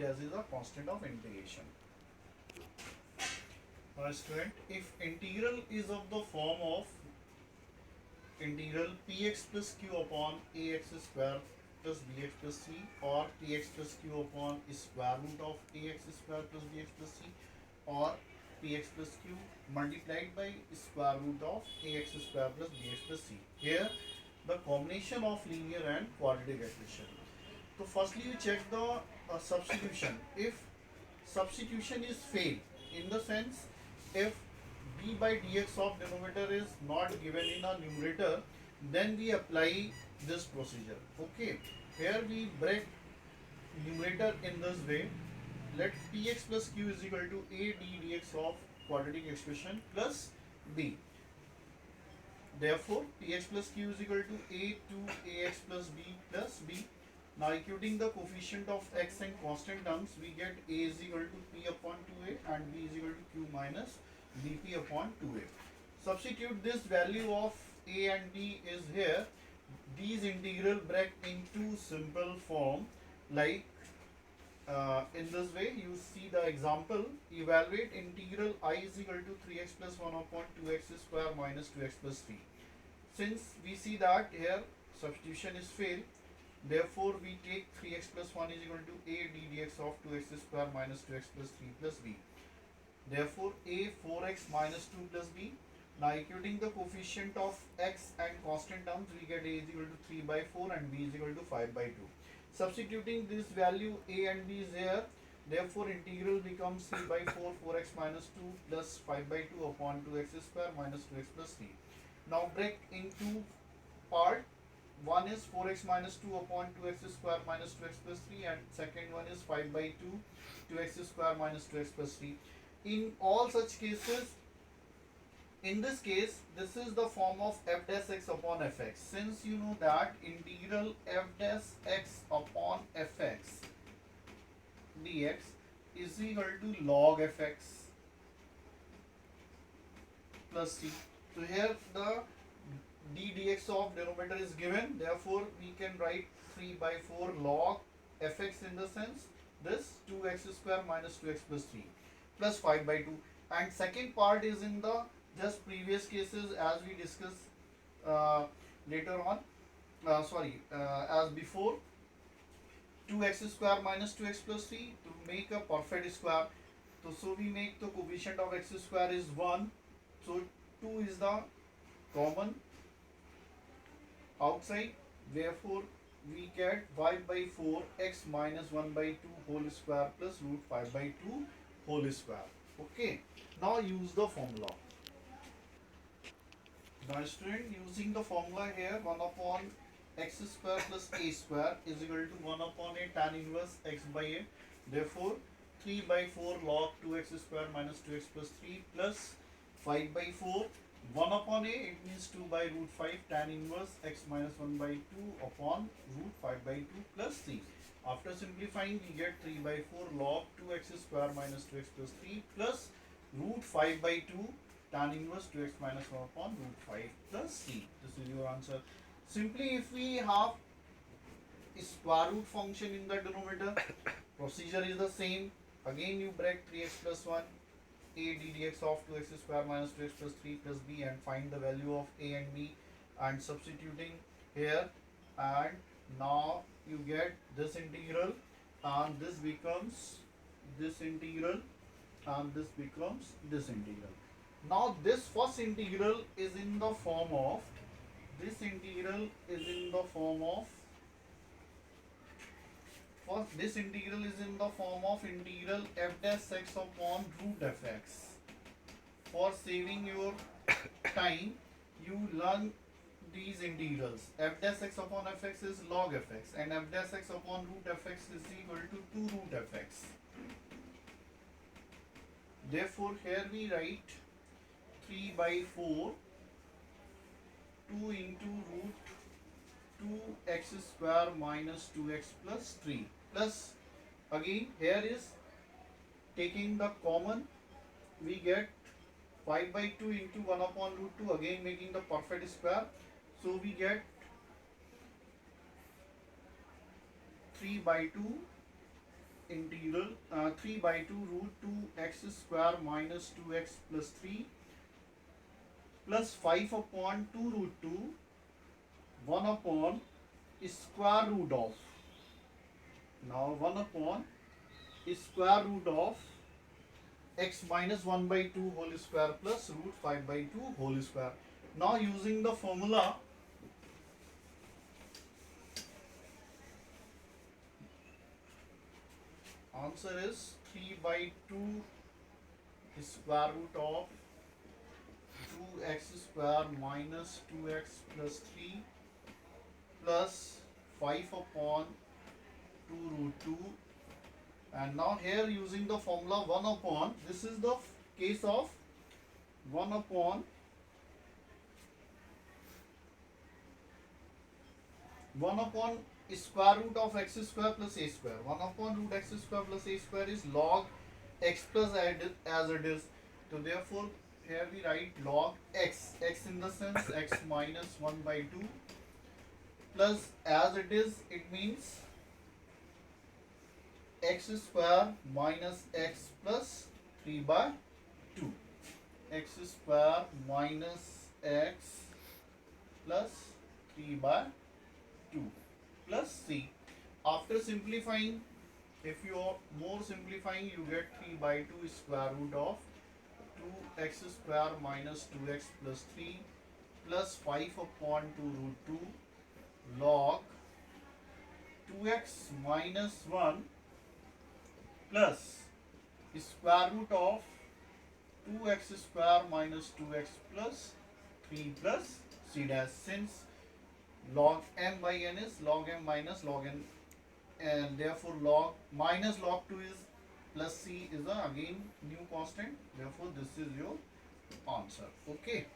as is a constant of integration. Now student, if integral is of the form of integral px plus q upon ax square plus bx plus c, or px plus q upon square root of ax square plus bx plus c, or px plus q multiplied by square root of ax square plus bx plus c. Here the combination of linear and quadratic equation. So firstly you check the substitution. If substitution is failed, in the sense if d by dx of denominator is not given in a numerator, then we apply this procedure. Okay, here we break numerator in this way. Let px plus q is equal to a d dx of quadratic expression plus b. Therefore px plus q is equal to a to ax plus b plus b. Now equating the coefficient of x and constant terms, we get a is equal to p upon 2a and b is equal to q minus bp upon 2a. Substitute this value of a and b is here. These integral break into simple form, like in this way. You see the example. Evaluate integral I is equal to 3x plus 1 upon 2x square minus 2x plus 3. Since we see that here substitution is failed, therefore we take 3x plus 1 is equal to a d dx of 2x square minus 2x plus 3 plus b. Therefore a 4x minus 2 plus b. Now equating the coefficient of x and constant terms, we get a is equal to 3 by 4 and b is equal to 5 by 2. Substituting this value a and b is here. Therefore integral becomes 3 by 4 4x minus 2 plus 5 by 2 upon 2x square minus 2x plus 3. Now break into part. One is 4x minus 2 upon 2x square minus 2x plus 3, and second one is 5 by 2 2x square minus 2x plus 3. In all such cases, in this case, this is the form of f dash x upon fx. Since you know that integral f dash x upon fx dx is equal to log fx plus c. So here the d dx of denominator is given. Therefore we can write 3 by 4 log fx, in the sense this 2x square minus 2x plus 3 plus 5 by 2. And second part is in the just previous cases as we discussed later on, as before, 2x square minus 2x plus 3 to make a perfect square. So we make the coefficient of x square is 1. So 2 is the common outside. Therefore we get 5 by 4 x minus 1 by 2 whole square plus root 5 by 2 whole square. Okay, now use the formula. Now student, using the formula here, 1 upon x square plus a square is equal to 1 upon a tan inverse x by a. Therefore 3 by 4 log 2x square minus 2x plus 3 plus 5 by 4. 1 upon a, it means 2 by root 5 tan inverse x minus 1 by 2 upon root 5 by 2 plus 3. After simplifying, we get 3 by 4 log 2x square minus 2x plus 3 plus root 5 by 2 tan inverse 2x minus 1 upon root 5 plus c. This is your answer. Simply if we have a square root function in the denominator, procedure is the same. Again you break 3x plus 1 a d dx of 2x square minus 2x plus 3 plus b and find the value of a and b, and substituting here, and now you get this integral, and this becomes this integral, and this becomes this integral. Now this first integral is in the form of this integral integral f dash x upon root fx. For saving your time, you learn these integrals. F dash x upon fx is log fx, and f dash x upon root fx is equal to 2 root fx. Therefore here we write 3 by 4 2 into root 2x square minus 2x plus 3 plus, again here is taking the common, we get 5 by 2 into 1 upon root 2, again making the perfect square. So we get 3 by 2 integral 3 by 2 root 2 x square minus 2x plus 3 plus 5 upon 2 root 2 1 upon square root of, now 1 upon square root of x minus 1 by 2 whole square plus root 5 by 2 whole square. Now using the formula, answer is 3 by 2 square root of 2x square minus 2x plus 3 plus 5 upon 2 root 2, and now here using the formula 1 upon, this is the case of 1 upon square root of x square plus a square. 1 upon root x square plus a square is log x plus as it is. So therefore here we write log x in the sense x minus 1 by 2 plus as it is, it means x square minus x plus 3 by 2. X square minus x plus 3 by 2 plus c. After simplifying, if you are more simplifying, you get 3 by 2 square root of 2x square minus 2x plus 3 plus 5 upon 2 root 2 log 2x minus 1 plus square root of 2x square minus 2x plus 3 plus c dash. Since log m by n is log m minus log n, and therefore log minus log 2 is plus c is a again new constant, therefore this is your answer. Okay.